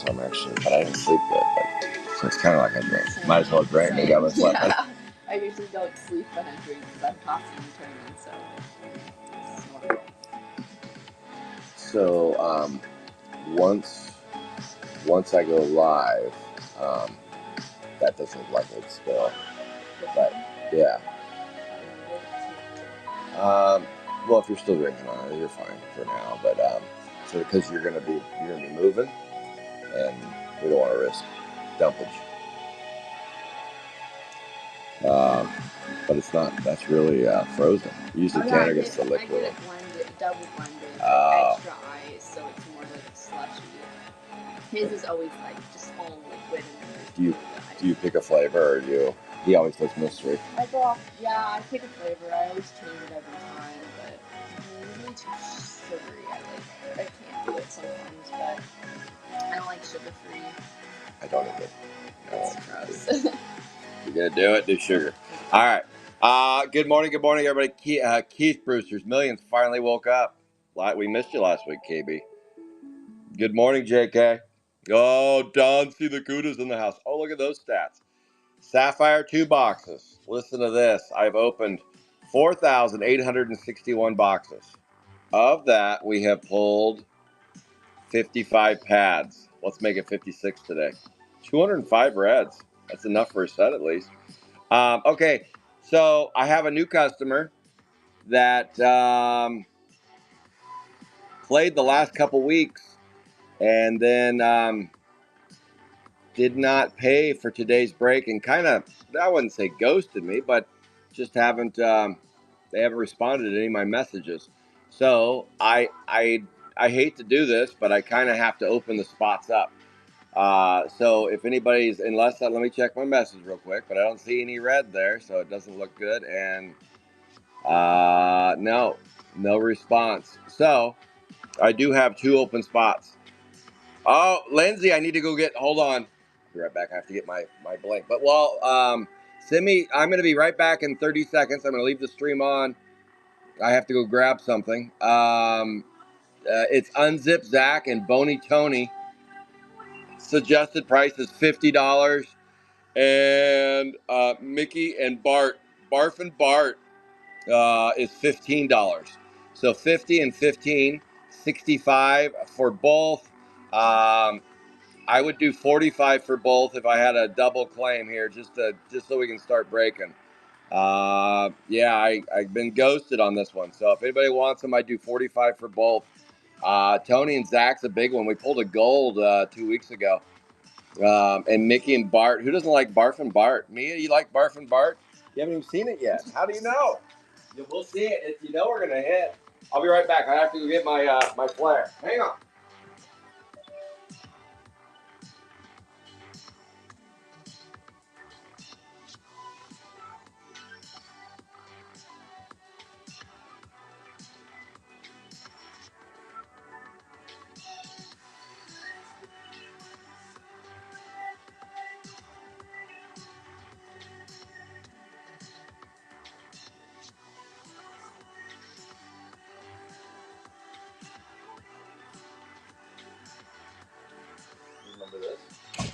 some actually, but I didn't sleep good. But, so it's kind of like I drank. Might as well drink. Maybe I was slept. Yeah. I usually don't sleep when I drink because I'm tossing and turning, so it's normal. So once I go live, that doesn't look like it's still, but yeah. Well, if you're still drinking on it, you're fine for now. But so because you're gonna be moving, and we don't want to risk dumpage. But it's not. That's really frozen. Usually Tanner gets the liquid. I get it blended, double blended, extra ice, so it's more like slushy. His is always like just all liquid. Do you pick a flavor, or he always does mystery? I go off. Yeah, I pick a flavor. I always change it every time, but usually too sugary. I can't do it sometimes, but I don't like sugar free. I don't either. No. It's gross. You're gonna do it. Do sugar. All right. Good morning, everybody. Keith Brewster's Millions finally woke up. We missed you last week, KB. Good morning, JK. Oh, Don C. the Cuda's in the house. Oh, look at those stats. Sapphire 2 boxes. Listen to this. I've opened 4,861 boxes. Of that, we have pulled 55 pads. Let's make it 56 today. 205 reds. That's enough for a set at least. Okay, so I have a new customer that played the last couple weeks and then did not pay for today's break and kind of, I wouldn't say ghosted me, but just haven't, they haven't responded to any of my messages. So I hate to do this, but I kind of have to open the spots up. So if anybody's, let me check my message real quick, but I don't see any red there, so it doesn't look good. And no response. So I do have 2 open spots. Oh, Lindsay, I need to go hold on. I'll be right back. I have to get my blank. But send me, I'm going to be right back in 30 seconds. I'm going to leave the stream on. I have to go grab something. It's Unzip Zach and Boney Tony. Suggested price is $50. And Mickey and Bart, Barf and Bart, is $15. So 50 and 15, 65 for both. I would do 45 for both if I had a double claim here, just so we can start breaking. Yeah, I've been ghosted on this one. So if anybody wants them, I do 45 for both. Tony and Zach's a big one. We pulled a gold 2 weeks ago. And Mickey and Bart. Who doesn't like Barf and Bart? Mia, you like Barf and Bart? You haven't even seen it yet. How do you know? We'll see it. If you know we're gonna hit. I'll be right back. I have to go get my flare. Hang on. Remember this? Oh,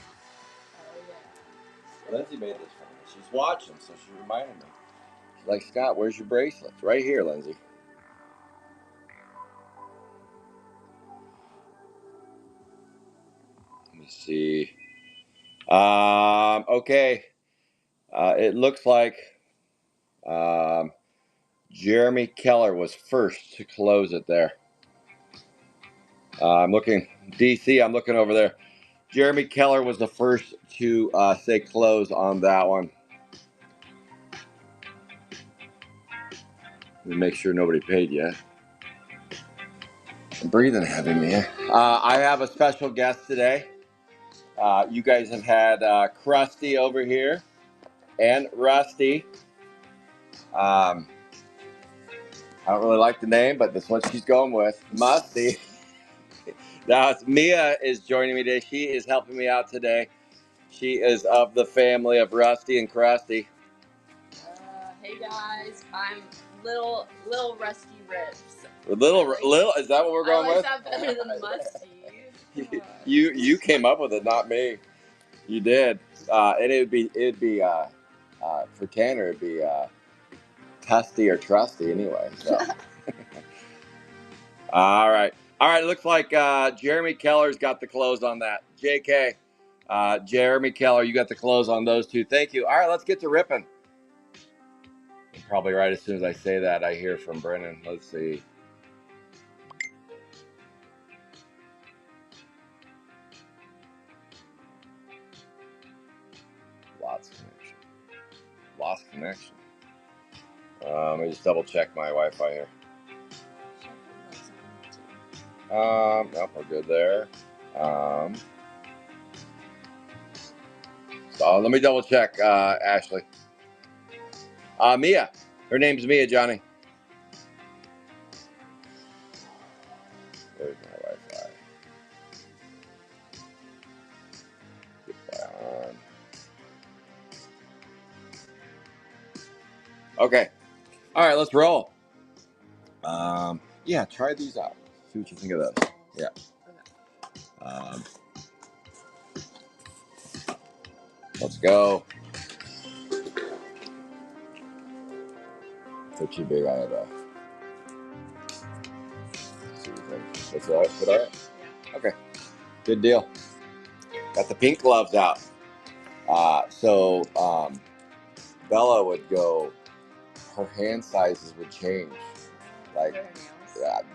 yeah. Lindsay made this for me. She's watching, so she reminded me. She's like, Scott, where's your bracelets? Right here, Lindsay. Let me see. Okay. It looks like Jeremy Keller was first to close it there. I'm looking, DC, I'm looking over there. Jeremy Keller was the first to say close on that one. Let me make sure nobody paid yet. I'm breathing heavy, man. I have a special guest today. You guys have had Krusty over here and Rusty. I don't really like the name, but that's what she's going with. Musty. Now, Mia is joining me today. She is helping me out today. She is of the family of Rusty and Krusty. Hey guys, I'm little Rusty Ribs. Little, is that what we're going with? I like that better than Musty. You came up with it, not me. You did. And it'd be for Tanner it'd be Tusty or Trusty anyway. So all right. All right, looks like Jeremy Keller's got the close on that. JK, Jeremy Keller, you got the close on those two. Thank you. All right, let's get to ripping. And probably right as soon as I say that, I hear from Brennan. Let's see. Lost connection. Lost connection. Let me just double check my Wi-Fi here. Nope, we're good there. So let me double check, Ashley. Mia. Her name's Mia, Johnny. There's my Wi-Fi. Get that on. Okay. All right, let's roll. Yeah, try these out. See what you think of those. Yeah. Let's go. They're too big. I had see what you think. That's all right. Put all right. Okay. Good deal. Got the pink gloves out. So Bella would go. Her hand sizes would change. Like,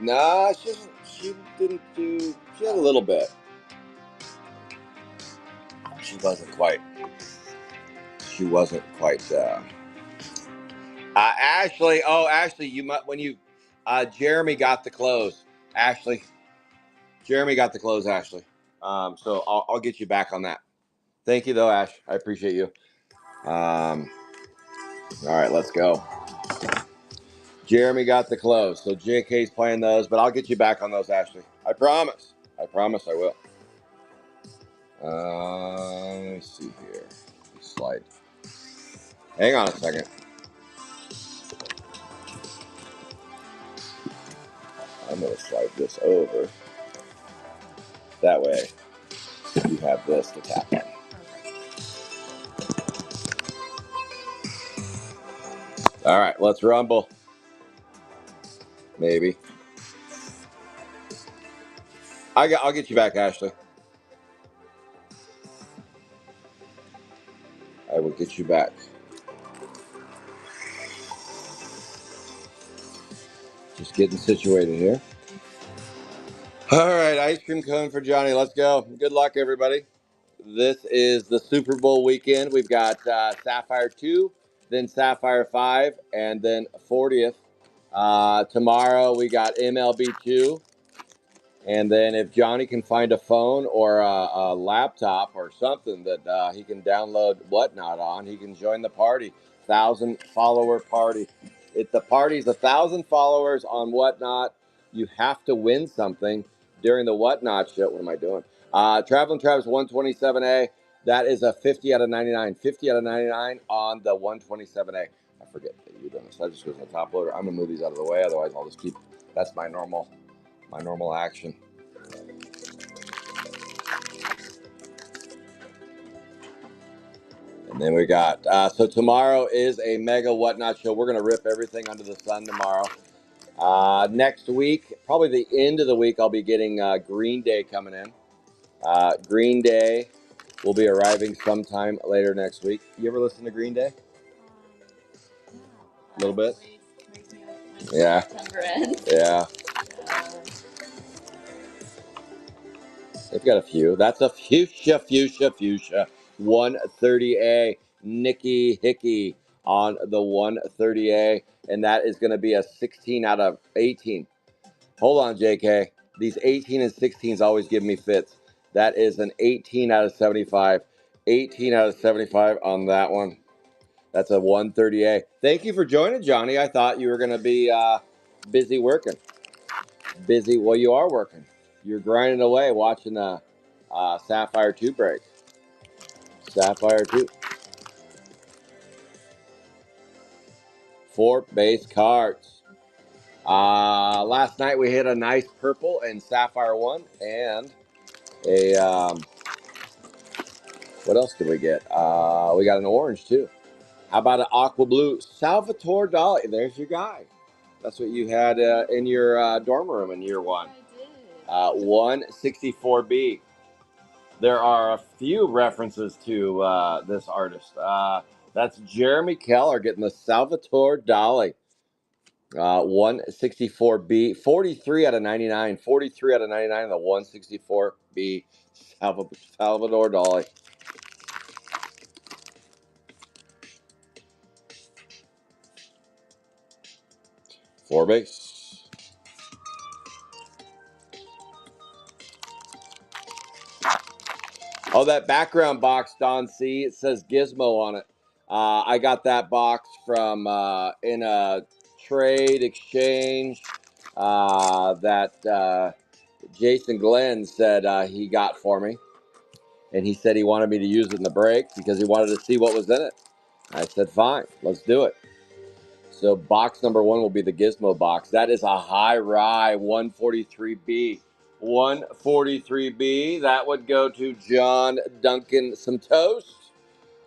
nah, she didn't do. She had a little bit. She wasn't quite. She wasn't quite. Ashley. Oh, Ashley, you might when you. Jeremy got the clothes. Ashley. Jeremy got the clothes. Ashley. So I'll get you back on that. Thank you though, Ash. I appreciate you. All right, let's go. Jeremy got the clothes, so JK's playing those, but I'll get you back on those, Ashley. I promise. I promise I will. Let me see here. Slide. Hang on a second. I'm going to slide this over. That way, you have this to tap on. All right, let's rumble. Maybe. I'll get you back, Ashley. I will get you back. Just getting situated here. All right, ice cream cone for Johnny. Let's go. Good luck, everybody. This is the Super Bowl weekend. We've got Sapphire 2, then Sapphire 5, and then 40th. Tomorrow we got MLB 2. And then if Johnny can find a phone or a laptop or something that he can download Whatnot on, he can join the party. 1,000 follower party. If the party's 1,000 followers on Whatnot, you have to win something during the Whatnot show. What am I doing? Traveling Travis 127A. That is a 50 out of 99. 50 out of 99 on the 127A. I forget that you're doing this. That just goes in the top loader. I'm gonna move these out of the way, otherwise I'll just keep. That's my normal action. And then we got, so tomorrow is a mega Whatnot show. We're going to rip everything under the sun tomorrow. Next week, probably the end of the week, I'll be getting Green Day coming in. Green Day will be arriving sometime later next week. You ever listen to Green Day? A little bit? Yeah. Yeah. They've got a few. That's a fuchsia. 130A. Nikki Hickey on the 130A. And that is going to be a 16 out of 18. Hold on, JK. These 18 and 16s always give me fits. That is an 18 out of 75. 18 out of 75 on that one. That's a 130A. Thank you for joining, Johnny. I thought you were going to be busy working. Busy. Well, you are working. You're grinding away watching the Sapphire 2 break. Sapphire 2. 4 base cards. Last night we hit a nice purple in Sapphire 1 and a what else did we get? We got an orange too. How about an aqua blue Salvatore Dali? There's your guy. That's what you had in your dorm room in year one. I did. 164B. There are a few references to this artist. That's Jeremy Keller getting the Salvatore Dali. 164B, 43 out of 99, 43 out of 99 on the 164B Salvador Dali. Four base. Oh, that background box, Don C. It says Gizmo on it. I got that box from in a trade exchange that Jason Glenn said he got for me. And he said he wanted me to use it in the break because he wanted to see what was in it. I said, fine, let's do it. So box number one will be the Gizmo box. That is a high rye 143B. 143B, that would go to John Duncan some toast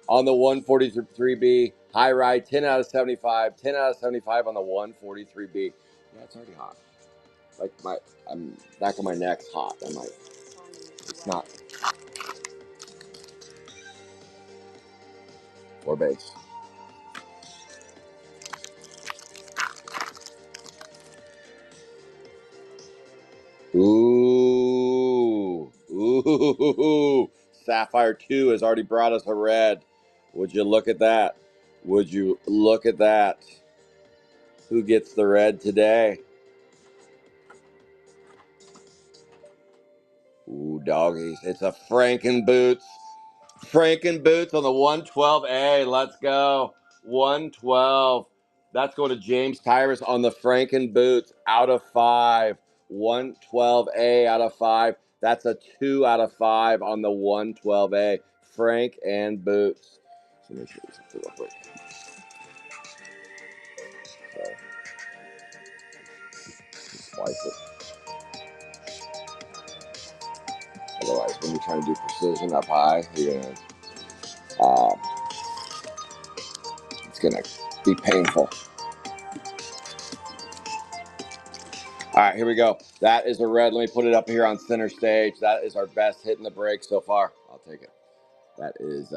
on the 143B. High rye, 10 out of 75. 10 out of 75 on the 143B. Yeah, it's already hot. Like I'm back of my neck's hot. I'm like, it's not. Four base. Ooh. Sapphire 2 has already brought us a red. Would you look at that? Would you look at that? Who gets the red today? Ooh, doggies. It's a Franken Boots. Franken Boots on the 112A. Let's go. 112. That's going to James Tyrus on the Franken Boots out of 5. 112A out of 5. That's a 2 out of 5 on the 112A. Frank and Boots. So let me show you something real quick. So, slice it. Otherwise, when you're trying to do precision up high, you're gonna, it's going to be painful. All right, here we go. That is a red. Let me put it up here on center stage. That is our best hit in the break so far. I'll take it. That is,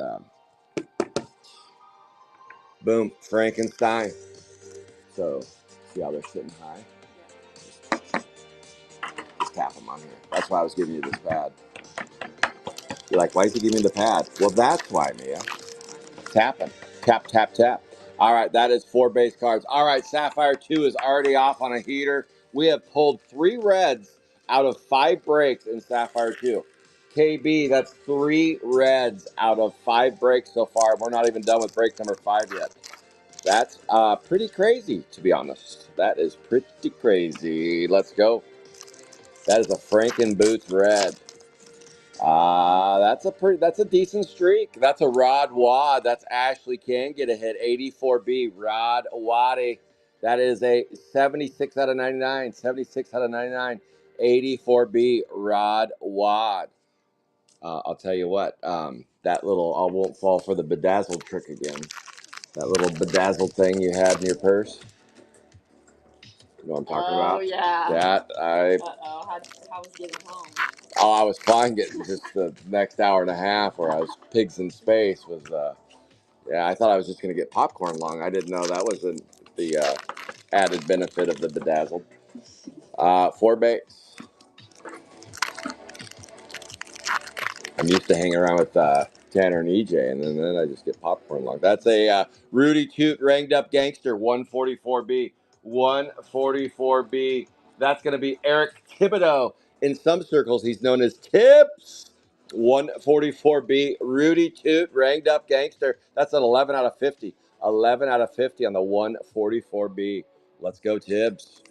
boom, Frankenstein. So, see how they're sitting high? Just tap them on here. That's why I was giving you this pad. You're like, why is he giving me the pad? Well, that's why, Mia. Tapping. Tap, tap, tap. All right, that is 4 base cards. All right, Sapphire 2 is already off on a heater. We have pulled 3 reds out of 5 breaks in Sapphire 2. KB, that's 3 reds out of 5 breaks so far. We're not even done with break number 5 yet. That's pretty crazy, to be honest. That is pretty crazy. Let's go. That is a Franken Boots red. That's a decent streak. That's a Rod Wad. That's Ashley can get a hit. 84B Rod Waddy. That is a 76 out of 99. 76 out of 99. 84B Rod Wad. I'll tell you what. That little I won't fall for the bedazzled trick again. That little bedazzled thing you had in your purse. You know what I'm talking about? Oh yeah. That I. How was getting home? Oh, I was fine getting just the next hour and a half where I was pigs in space was, yeah, I thought I was just going to get popcorn long. I didn't know that was the added benefit of the bedazzled. 4 base. I'm used to hanging around with Tanner and EJ, and then I just get popcorn long. That's a Rudy Toot ranged up gangster, 144B. 144B. That's going to be Eric Thibodeau. In some circles, he's known as Tips. 144B. Rudy Toot ranged up gangster. That's an 11 out of 50. 11 out of 50 on the 144B. Let's go, Tibbs.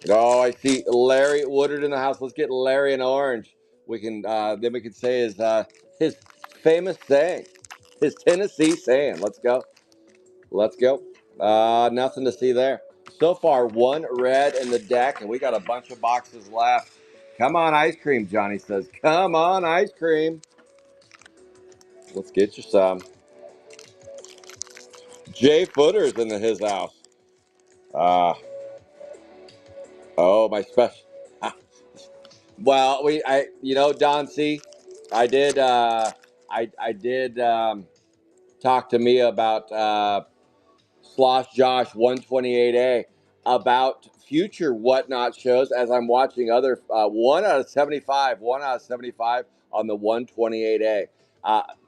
Oh, I see Larry Woodard in the house. Let's get Larry in orange. We can then we can say his famous saying, his Tennessee saying. Let's go. Let's go. Nothing to see there. So far, 1 red in the deck, and we got a bunch of boxes left. Come on, ice cream, Johnny says. Come on, ice cream. Let's get you some. Jay Footer's in his house. Uh, oh, my special. Well, Don C, I did, talk to Mia about Slosh Josh 128A about future whatnot shows as I'm watching other 1 out of 75 on the 128A.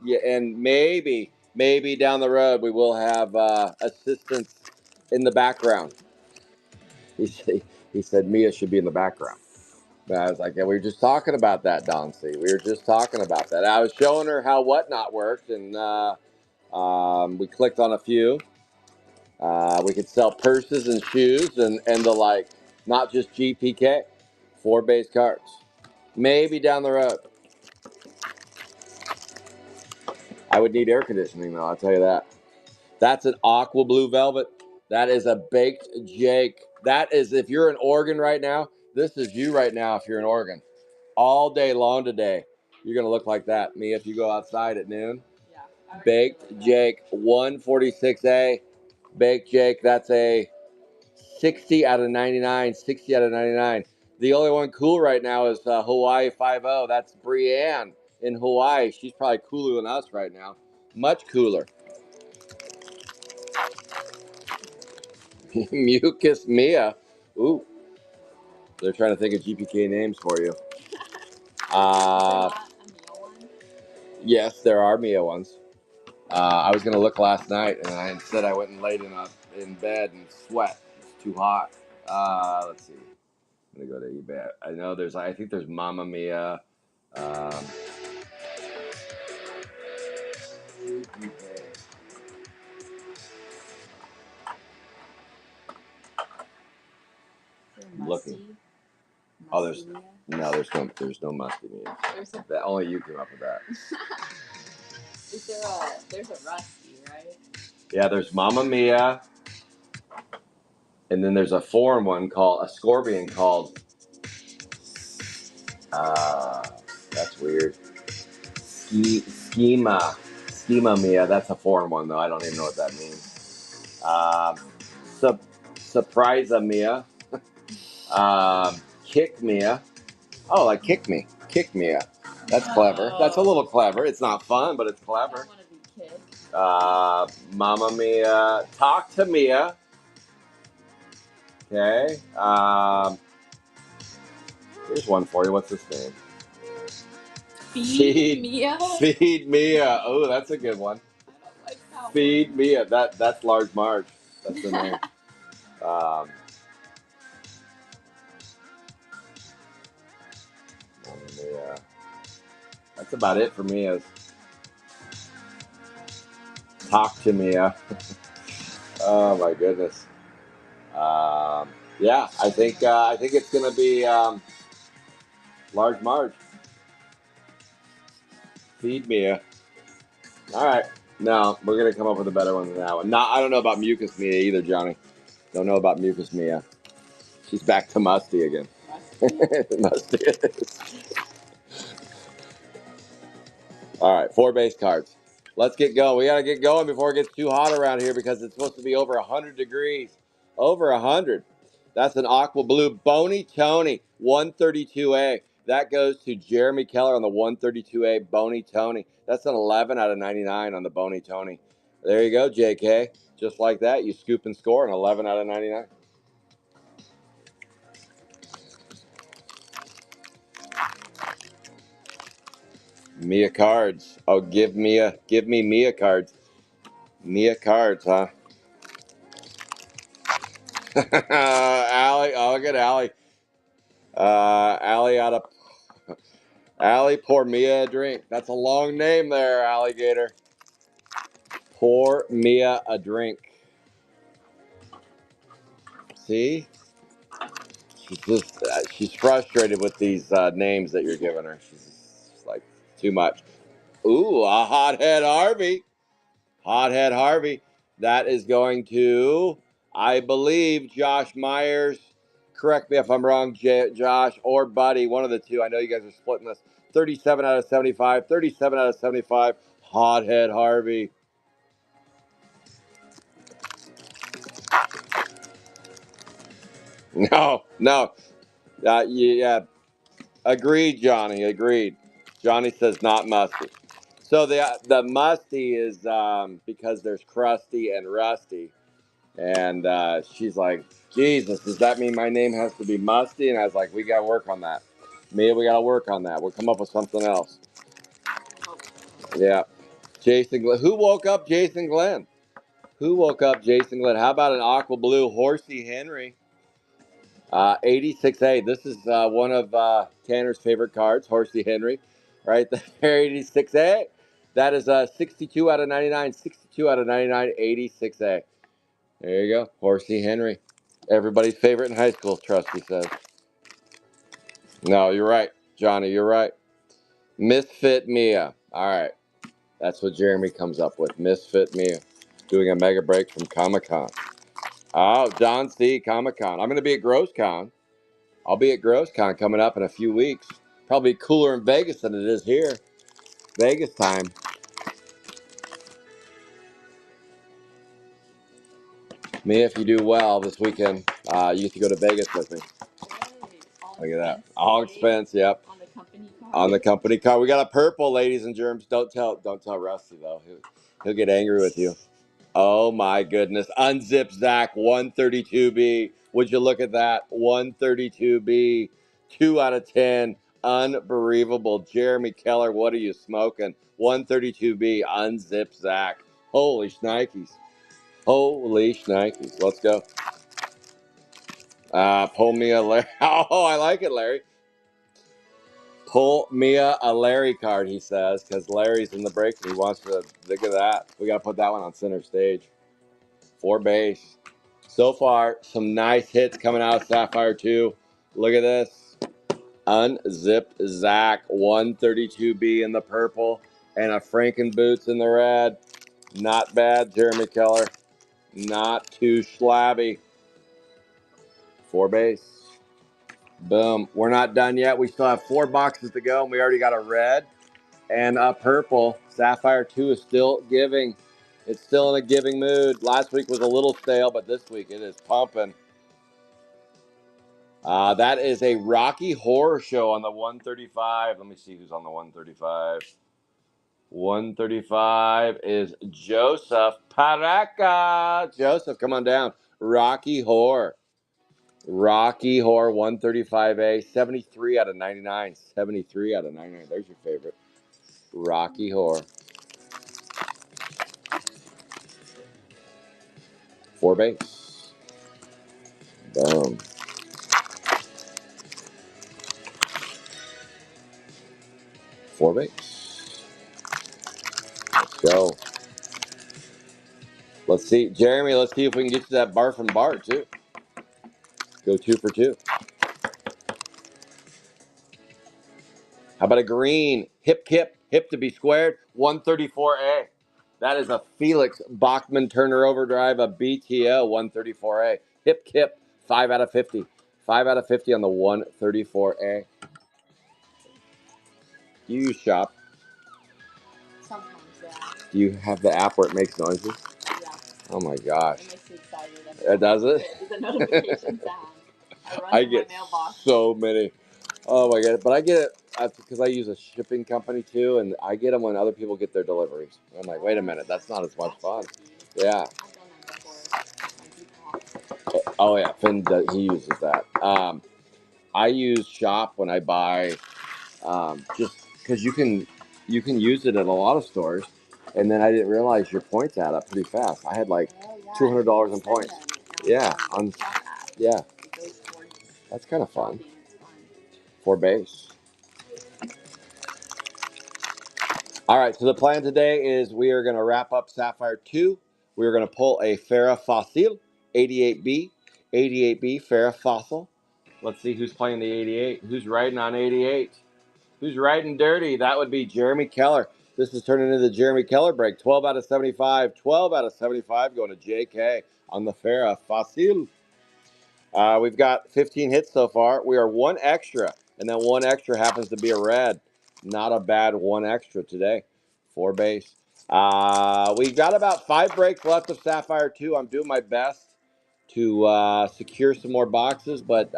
Yeah, and maybe down the road we will have assistance in the background. He said Mia should be in the background. And I was like, yeah, we were just talking about that, Don C. We were just talking about that. I was showing her how whatnot worked, and we clicked on a few. We could sell purses and shoes and the like, not just GPK, 4 base cards. Maybe down the road. I would need air conditioning though, I'll tell you that. That's an aqua blue velvet. That is a baked Jake. That is, if you're in Oregon right now, this is you right now if you're in Oregon. All day long today, you're going to look like that. Me, if you go outside at noon. Yeah. Baked Jake, 146A. Baked Jake, that's a 60 out of 99, 60 out of 99. The only one cool right now is Hawaii 5-0. That's Brienne in Hawaii. She's probably cooler than us right now. Much cooler. Mucus Mia. Ooh, they're trying to think of GPK names for you. Yes, there are Mia ones. I was going to look last night, and instead I went and laid in bed and sweat. It's too hot. Let's see. I'm going to go to eBay. I think there's Mama Mia. Looking. Oh, there's no musty Mia. Only you came up with that. There's a rusty, right? Yeah, there's Mama Mia. And then there's a foreign one called, a scorpion called, that's weird. Schema Mia. That's a foreign one though. I don't even know what that means. Surprise Mia. Kick Mia. Oh, like kick me. Kick Mia. That's clever. That's a little clever. It's not fun, but it's clever. I want to be kicked. Mama Mia. Talk to Mia. Okay. Here's one for you. What's this name? Feed Mia. Feed Mia. Oh, that's a good one. I don't like that Feed one. Mia. That's Large Marge. That's the name. Mia. That's about it for Mia's. Talk to Mia. Oh my goodness. Yeah, I think it's gonna be Large Marge. Feed Mia. All right. No, we're gonna come up with a better one than that one. I don't know about Mucus Mia either, Johnny. Don't know about Mucus Mia. She's back to Musty again. Musty is. All right, 4 base cards. Let's get going. We got to get going before it gets too hot around here because it's supposed to be over 100 degrees. Over 100. That's an aqua blue Bony Tony 132A. That goes to Jeremy Keller on the 132A Bony Tony. That's an 11 out of 99 on the Bony Tony. There you go, JK. Just like that, you scoop and score an 11 out of 99. Mia cards. Oh, give me Mia cards. Mia cards, huh? Allie, oh, look at Allie. Allie, pour Mia a drink. That's a long name there, alligator. Pour Mia a drink. See? She's frustrated with these names that you're giving her. She's like, too much. Ooh, a hothead Harvey. Hothead Harvey. That is going to, I believe, Josh Myers, correct me if I'm wrong, Josh or Buddy, one of the two. I know you guys are splitting this. 37 out of 75. 37 out of 75. Hothead Harvey. No, no. Yeah, agreed, Johnny. Agreed. Johnny says not musty. So the musty is because there's crusty and rusty, and she's like, Jesus, does that mean my name has to be Musty? And I was like, we gotta work on that. Maybe we gotta work on that. We'll come up with something else. Yeah, Jason Glenn. Who woke up Jason Glenn? Who woke up Jason Glenn? How about an aqua blue Horsey Henry? 86A. This is one of Tanner's favorite cards, Horsey Henry, right there, 86A. That is 62 out of 99, 62 out of 99, 86A. There you go, Horsey Henry. Everybody's favorite in high school, Trusty says. No, you're right, Johnny, you're right. Misfit Mia. All right, that's what Jeremy comes up with. Misfit Mia. Doing a mega break from Comic Con. Oh, John C. Comic Con. I'm going to be at GrossCon. I'll be at GrossCon coming up in a few weeks. Probably cooler in Vegas than it is here. Vegas time. Me, if you do well this weekend, you get to go to Vegas with me. Look at that. All expense, yep. On the company card. On the company card. We got a purple, ladies and germs. Don't tell Rusty though. He'll get angry with you. Oh my goodness. Unzip Zach 132B. Would you look at that? 132B. 2 out of 10. Unbelievable. Jeremy Keller, what are you smoking? 132B. Unzip Zach. Holy shnikes. Holy shnikes. Let's go. Pull me a Larry. Oh, I like it, Larry. Pull Mia a Larry card, he says, because Larry's in the break and he wants to look at that. We got to put that one on center stage. 4 base. So far, some nice hits coming out of Sapphire 2. Look at this. Unzipped Zach, 132B in the purple, and a Franken Boots in the red. Not bad, Jeremy Keller. Not too shlabby. 4 base. Boom. We're not done yet. We still have 4 boxes to go, and we already got a red and a purple. Sapphire 2 is still giving. It's still in a giving mood. Last week was a little stale, but this week it is pumping. That is a Rocky Horror Show on the 135. Let me see who's on the 135. 135 is Joseph Paraca. Joseph, come on down. Rocky Horror. Rocky Horror 135A. 73 out of 99. 73 out of 99. There's your favorite. Rocky Horror. 4 base. Boom. 4 base. Let's go. Let's see. Jeremy, let's see if we can get to that bar from Bart, too. Go 2 for 2. How about a green? Hip to be squared. 134A. That is a Felix Bachman Turner Overdrive, a BTO 134A. Hip kip, 5 out of 50. 5 out of 50 on the 134A. Do you use Shop? Sometimes, yeah. Do you have the app where it makes noises? Yeah. Oh my gosh. It makes me excited. It does it? The notification sound. I get my mailbox. so many. Oh my god! But I get it because I use a shipping company too, and I get them when other people get their deliveries. I'm like, wait a minute, that's not as much fun. Yeah. I've done that before. Oh yeah, Finn he uses that. I use Shop when I buy, just because you can use it at a lot of stores, and then I didn't realize your points add up pretty fast. I had like $200 in points. Yeah, on yeah. That's kind of fun. 4 base. All right, so the plan today is we are going to wrap up Sapphire 2. We are going to pull a Farrah Fossil, 88B. 88B, Farrah Fossil. Let's see who's playing the 88. Who's riding on 88? Who's riding dirty? That would be Jeremy Keller. This is turning into the Jeremy Keller break. 12 out of 75. 12 out of 75 going to JK on the Farrah Fossil. We've got 15 hits so far. We are one extra, and that one extra happens to be a red. Not a bad one extra today. 4 base. We've got about 5 breaks left of Sapphire 2. I'm doing my best to secure some more boxes, but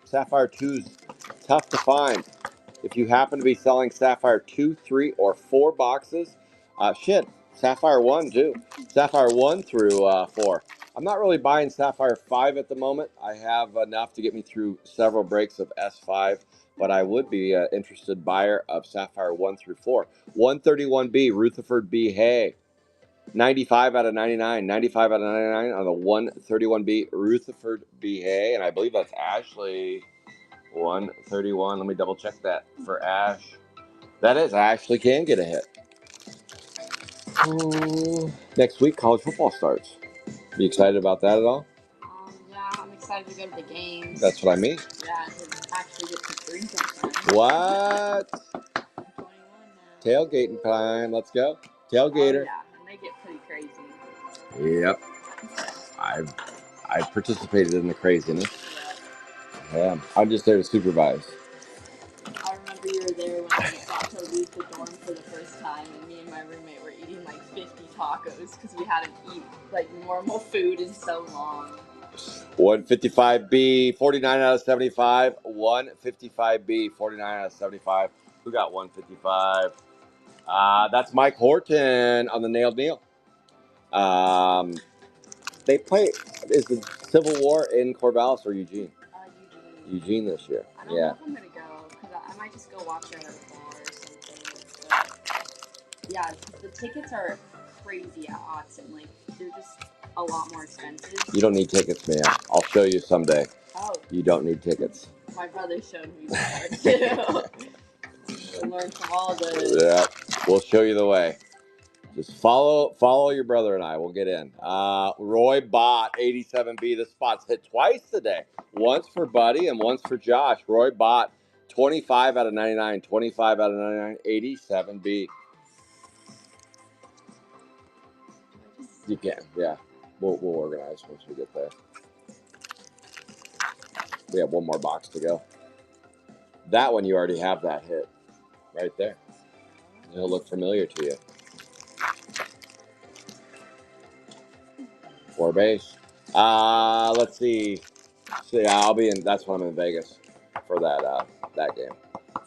Sapphire 2's tough to find. If you happen to be selling Sapphire 2, 3, or 4 boxes, Sapphire 1 too. Sapphire 1 through 4. I'm not really buying Sapphire 5 at the moment. I have enough to get me through several breaks of S5, but I would be an interested buyer of Sapphire 1 through 4. 131B, Rutherford B. Hay. 95 out of 99. 95 out of 99 on the 131B, Rutherford B. Hay. And I believe that's Ashley. 131. Let me double check that for Ash. That is, I actually can get a hit. Next week, college football starts. Be excited about that at all? Yeah, I'm excited to go to the games. That's what I mean. Yeah, to actually get to drink them. What? I'm 21 now. Tailgating time. Let's go. Tailgater. Oh, yeah, and they get pretty crazy. Yep. I've participated in the craziness. Yeah. I'm just there to supervise. I remember you were there when I got to leave the dorm for the first time, and me and my roommate were eating like 50 tacos because we hadn't eaten like normal food in so long. 155B, 49 out of 75. 155B, 49 out of 75. Who got 155? That's Mike Horton on the Nailed Neal. They play, is the Civil War in Corvallis or Eugene? Eugene this year. I don't know if I'm going to go, because I might just go watch it at a bar or something. But yeah, the tickets are crazy at Autzen. Like, they're just a lot more expensive. You don't need tickets, man. I'll show you someday. Oh. You don't need tickets. My brother showed me before, too. To learn from all the... Yeah, we'll show you the way. Just follow your brother and I. We'll get in. Roy Bott, 87B. This spot's hit twice today. Once for Buddy and once for Josh. Roy Bott, 25 out of 99. 25 out of 99. 87B. You can, yeah. We'll organize once we get there. We have one more box to go. That one, you already have that hit right there. It'll look familiar to you. 4 base. Let's see. I'll be in. That's when I'm in Vegas for that game.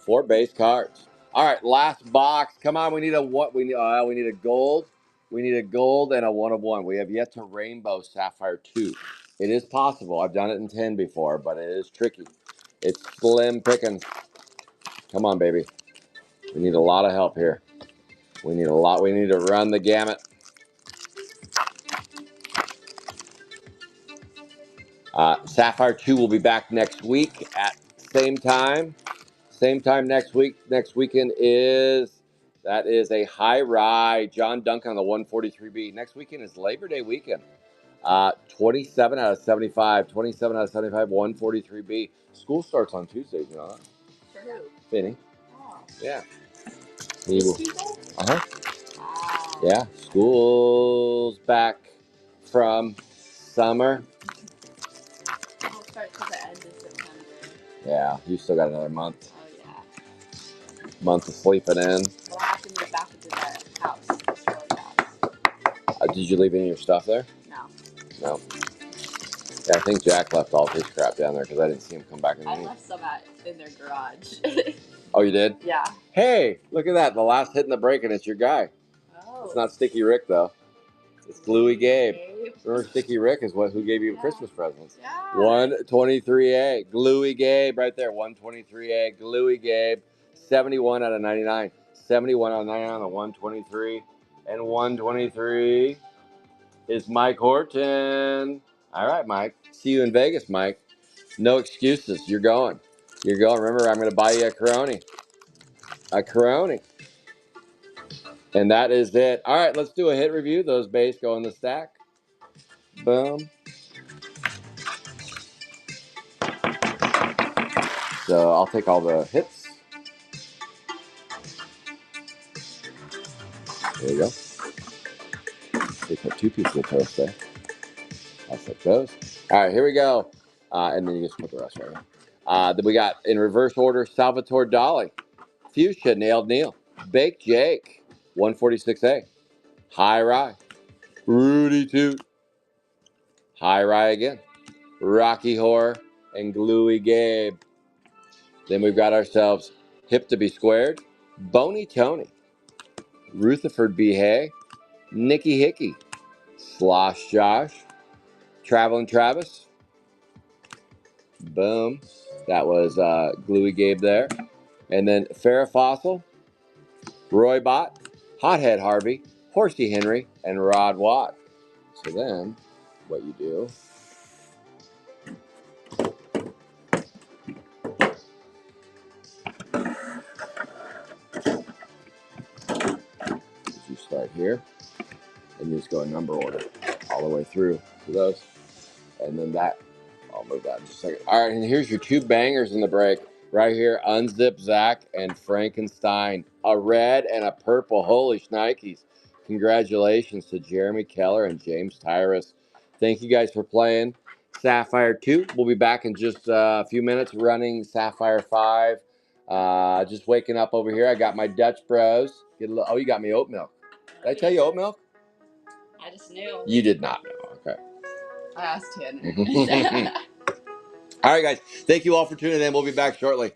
4 base cards. All right, last box. Come on, we need a what? We need a gold. We need a gold and a 1 of 1. We have yet to rainbow Sapphire 2. It is possible. I've done it in 10 before, but it is tricky. It's slim pickings. Come on, baby. We need a lot of help here. We need a lot. We need to run the gamut. Sapphire 2 will be back next week at same time. Same time next week. Next weekend is a high ride. John Duncan on the 143B. Next weekend is Labor Day weekend. 27 out of 75. 27 out of 75. 143B. School starts on Tuesdays. You know that? For who? Finny. Oh. Yeah. Uh-huh. Wow. Yeah. School's back from summer. We'll start to the end of September. Yeah, you still got another month. Oh, yeah. Month of sleeping in. But I have to move back into the house, the storage house. Did you leave any of your stuff there? No. No. Yeah, I think Jack left all his crap down there because I didn't see him come back in the I left some in their garage. Oh, you did? Yeah. Hey, look at that. The last hit in the break, and it's your guy. Oh. It's not Sticky Rick, though. It's Gluey Gabe. Remember Sticky Rick is who gave you Christmas presents. Yeah. 123A. Gluey Gabe right there. 123A. Gluey Gabe. 71 out of 99. 71 out of 99 on the 123. And 123 is Mike Horton. All right, Mike. See you in Vegas, Mike. No excuses. You're going. You're going. Remember, I'm going to buy you a Coroni. A Coroni. And that is it. All right, let's do a hit review. Those base go in the stack. Boom. So I'll take all the hits. There you go. They put 2 pieces of toast there. I'll take those. All right, here we go. And then you just put the rest right here. Then we got, in reverse order, Salvatore Dali, Fuchsia, Nailed Neil, Baked Jake, 146A, High Rye, Rudy Toot, High Rye again, Rocky Horror, and Gluey Gabe. Then we've got ourselves Hip to be Squared, Boney Tony, Rutherford B. Hay, Nicky Hickey, Slosh Josh, Traveling Travis. Boom. That was Gluey Gabe there. And then Farrah Fossil, Roy Bott, Hothead Harvey, Horsey Henry, and Rod Watt. So then, what you do is you start here, and you just go in number order all the way through to those. And then that, I'll move that in just a second. All right, and here's your two bangers in the break. Right here, Unzip Zach and Frankenstein. A red and a purple. Holy shnikes. Congratulations to Jeremy Keller and James Tyrus. Thank you guys for playing Sapphire 2. We'll be back in just a few minutes running Sapphire 5. Just waking up over here. I got my Dutch Bros. Oh, you got me oat milk. Did I tell you oat milk? I just knew. You did not know. Okay. I asked him. All right, guys. Thank you all for tuning in. We'll be back shortly.